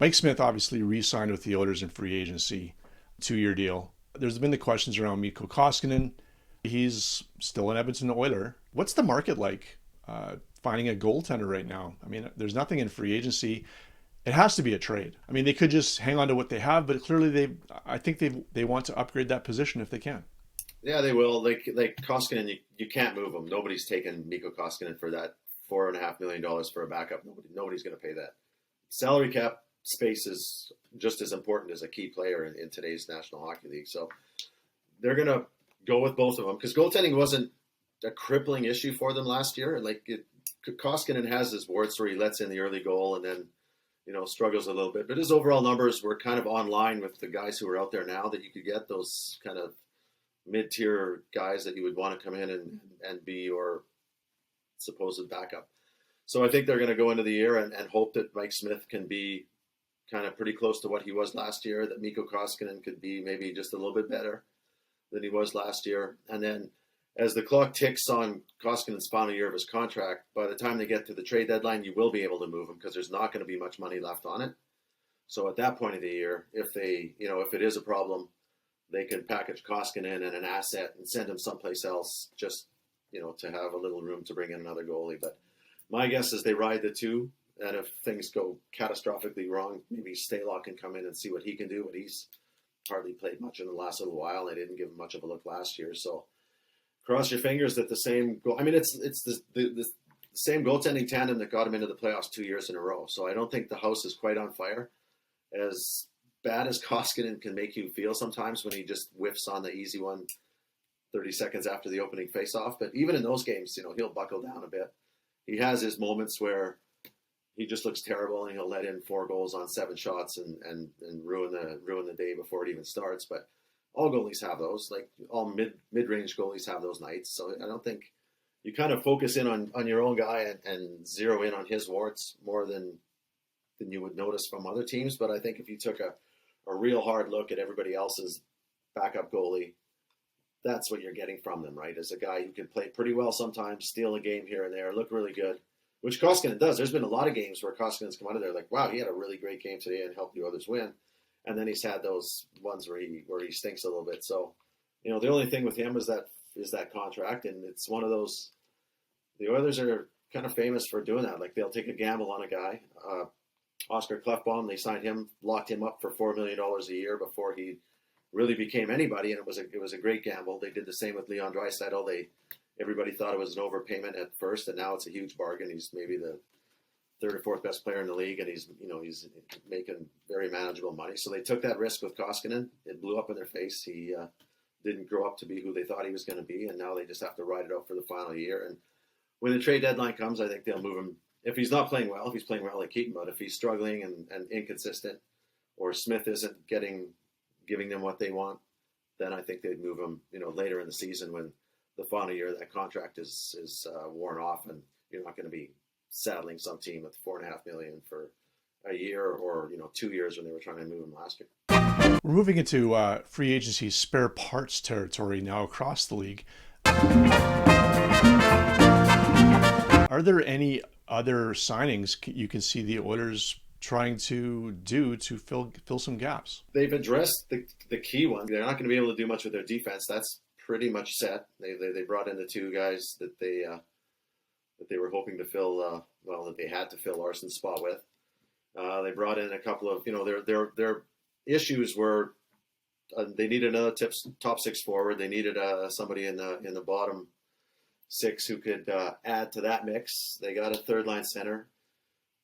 Mike Smith obviously re-signed with the Oilers in free agency, 2-year deal. There's been the questions around Mikko Koskinen. He's still an Edmonton Oiler. What's the market like finding a goaltender right now? I mean, there's nothing in free agency. It has to be a trade. I mean, they could just hang on to what they have, but clearly I think they want to upgrade that position if they can. Yeah, they will. Like Koskinen, you can't move him. Nobody's taken Mikko Koskinen for that $4.5 million for a backup. Nobody's going to pay that. Salary cap space is just as important as a key player in today's National Hockey League. So they're going to go with both of them because goaltending wasn't a crippling issue for them last year. Koskinen has his warts where he lets in the early goal and then struggles a little bit. But his overall numbers were kind of on line with the guys who are out there now that you could get, those kind of mid-tier guys that you would want to come in and be your supposed backup. So I think they're going to go into the year and hope that Mike Smith can be kind of pretty close to what he was last year, that Mikko Koskinen could be maybe just a little bit better than he was last year. And then as the clock ticks on Koskinen's final year of his contract, by the time they get to the trade deadline, you will be able to move him because there's not going to be much money left on it. So at that point of the year, if it is a problem, they can package Koskinen and an asset and send him someplace else just, to have a little room to bring in another goalie. But my guess is they ride the two. And if things go catastrophically wrong, maybe Stalock can come in and see what he can do. But he's hardly played much in the last little while. They didn't give him much of a look last year. So cross your fingers that the same goal. I mean, it's the same goaltending tandem that got him into the playoffs 2 years in a row. So I don't think the house is quite on fire. As bad as Koskinen can make you feel sometimes when he just whiffs on the easy one 30 seconds after the opening faceoff. But even in those games, he'll buckle down a bit. He has his moments where he just looks terrible and he'll let in 4 goals on 7 shots and ruin the day before it even starts. But all goalies have those. Like all mid-range goalies have those nights. So I don't think you kind of focus in on your own guy and zero in on his warts more than you would notice from other teams. But I think if you took a real hard look at everybody else's backup goalie, that's what you're getting from them, right? As a guy who can play pretty well sometimes, steal a game here and there, look really good, which Koskinen does. There's been a lot of games where Koskinen's come out of there like, wow, he had a really great game today and helped the others win. And then he's had those ones where he stinks a little bit. So, the only thing with him is that contract, and it's one of those. The Oilers are kind of famous for doing that. Like they'll take a gamble on a guy. Oscar Klefbom, they signed him, locked him up for $4 million a year before he really became anybody, and it was a great gamble. They did the same with Leon Draisaitl. Everybody thought it was an overpayment at first, and now it's a huge bargain. He's maybe the 3rd or 4th best player in the league, and he's making very manageable money. So they took that risk with Koskinen. It blew up in their face. He didn't grow up to be who they thought he was going to be, and now they just have to ride it out for the final year. And when the trade deadline comes, I think they'll move him. If he's not playing well, they keep him. But if he's struggling and inconsistent, or Smith isn't giving them what they want, then I think they'd move him, later in the season when the final year of that contract is worn off, and you're not going to be saddling some team with $4.5 million for a year or 2 years when they were trying to move him last year. We're moving into free agency spare parts territory now across the league. Are there any other signings you can see the Oilers trying to do to fill some gaps? They've addressed the key ones. They're not going to be able to do much with their defense. That's pretty much set. They brought in the 2 guys that they were hoping to fill. That they had to fill Larson's spot with. They brought in a couple of their issues were they needed another top 6 forward. They needed somebody in the bottom 6 who could add to that mix. They got a 3rd line center.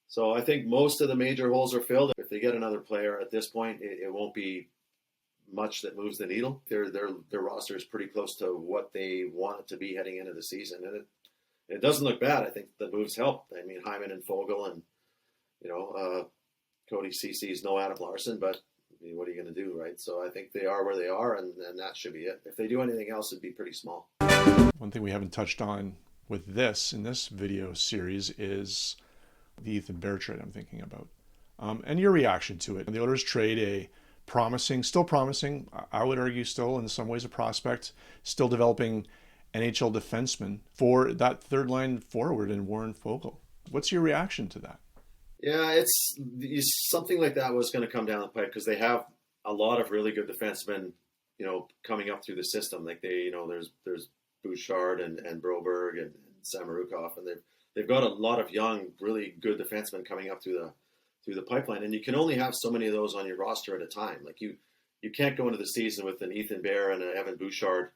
So I think most of the major holes are filled. If they get another player at this point, it won't be much that moves the needle. Their roster is pretty close to what they want it to be heading into the season, and it doesn't look bad. I think the moves help. I mean, Hyman and Foegele, and Cody Cece's no Adam Larson, but what are you going to do, right? So I think they are where they are, and that should be it. If they do anything else, it'd be pretty small. One thing we haven't touched on with this in this video series is the Ethan Bear trade I'm thinking about, and your reaction to it. The Oilers trade a still promising, I would argue still in some ways a prospect, still developing NHL defenseman for that third line forward in Warren Foegele. What's your reaction to that? Yeah, it's something like that was going to come down the pipe because they have a lot of really good defensemen, coming up through the system. Like there's Bouchard and Broberg and Samorukov, and they've got a lot of young, really good defensemen coming up through the pipeline. And you can only have so many of those on your roster at a time. Like you can't go into the season with an Ethan Bear and an Evan Bouchard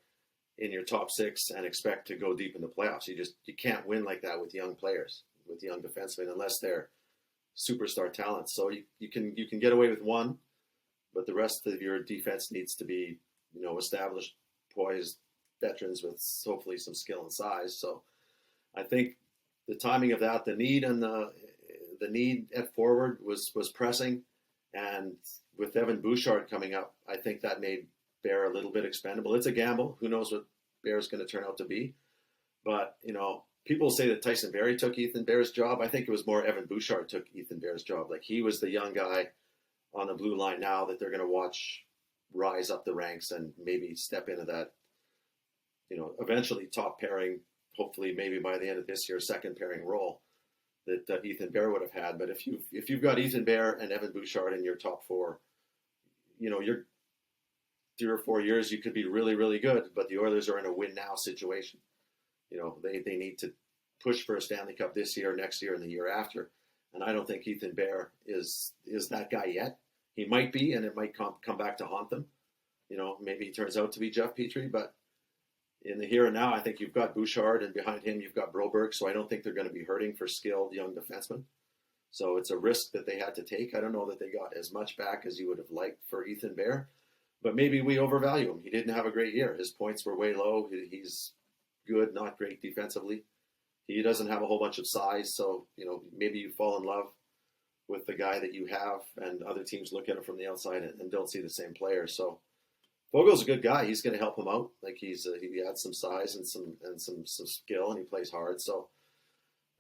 in your top six and expect to go deep in the playoffs. You can't win like that with young players, with young defensemen, unless they're superstar talents. So you can get away with one, but the rest of your defense needs to be, established, poised veterans with hopefully some skill and size. So I think the timing of that, the need and the need at forward was pressing, and with Evan Bouchard coming up, I think that made Bear a little bit expendable. It's a gamble. Who knows what Bear's going to turn out to be? But, people say that Tyson Barrie took Ethan Bear's job. I think it was more Evan Bouchard took Ethan Bear's job. Like he was the young guy on the blue line now that they're going to watch rise up the ranks and maybe step into that, eventually top pairing, hopefully maybe by the end of this year, second pairing role that Ethan Bear would have had. But if you've got Ethan Bear and Evan Bouchard in your top four, you're 3 or 4 years, you could be really, really good, but the Oilers are in a win now situation. They need to push for a Stanley Cup this year, next year, and the year after. And I don't think Ethan Bear is that guy yet. He might be, and it might come back to haunt them. Maybe he turns out to be Jeff Petrie, but in the here and now, I think you've got Bouchard, and behind him you've got Broberg, so I don't think they're going to be hurting for skilled young defensemen. So it's a risk that they had to take. I don't know that they got as much back as you would have liked for Ethan Bear, but maybe we overvalue him. He didn't have a great year. His points were way low. He's good, not great defensively. He doesn't have a whole bunch of size, so maybe you fall in love with the guy that you have, and other teams look at him from the outside and don't see the same player. So Fogel's a good guy. He's going to help him out. Like he adds some size and some skill, and he plays hard. So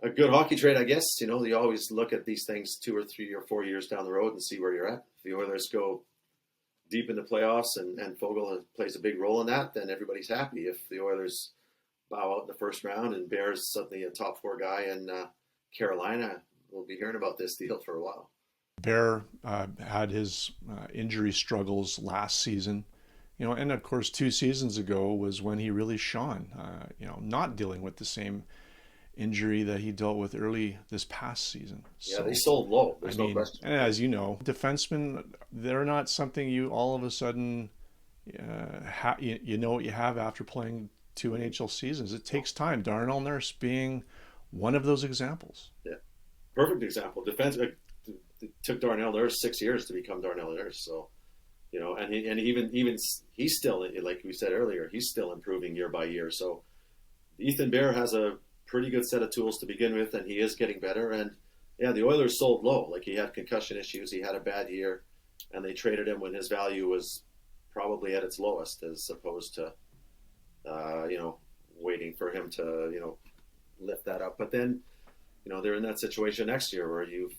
a good hockey trade, I guess. You always look at these things 2 or 3 or 4 years down the road and see where you're at. If the Oilers go deep in the playoffs and Foegele plays a big role in that, then everybody's happy. If the Oilers bow out in the first round and Bear's suddenly a top 4 guy in Carolina, we'll be hearing about this deal for a while. Bear had his injury struggles last season, and of course 2 seasons ago was when he really shone, not dealing with the same injury that he dealt with early this past season. Yeah, they sold low. There's no question. And as you know, defensemen, they're not something you all of a sudden, you know what you have after playing 2 NHL seasons. It takes time. Darnell Nurse being one of those examples. Yeah, perfect example. Defense it took Darnell Nurse 6 years to become Darnell Nurse. So, and even he's still, like we said earlier, he's still improving year by year. So, Ethan Bear has a pretty good set of tools to begin with, and he is getting better. And yeah, the Oilers sold low. Like he had concussion issues, he had a bad year, and they traded him when his value was probably at its lowest, as opposed to waiting for him to lift that up. But then they're in that situation next year where you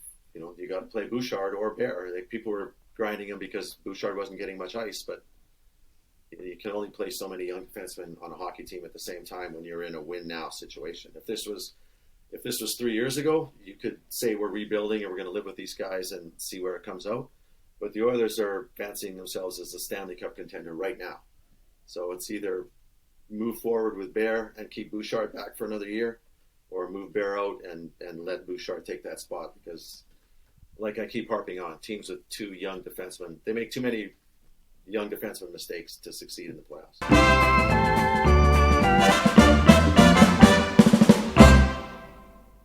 got to play Bouchard or Bear. Like people were grinding him because Bouchard wasn't getting much ice, but you can only play so many young defensemen on a hockey team at the same time when you're in a win now situation. If this was 3 years ago, you could say we're rebuilding and we're going to live with these guys and see where it comes out. But the Oilers are fancying themselves as a Stanley Cup contender right now. So it's either move forward with Bear and keep Bouchard back for another year, or move Bear out and let Bouchard take that spot. Because, like I keep harping on, teams with 2 young defensemen, they make too many young defenseman mistakes to succeed in the playoffs.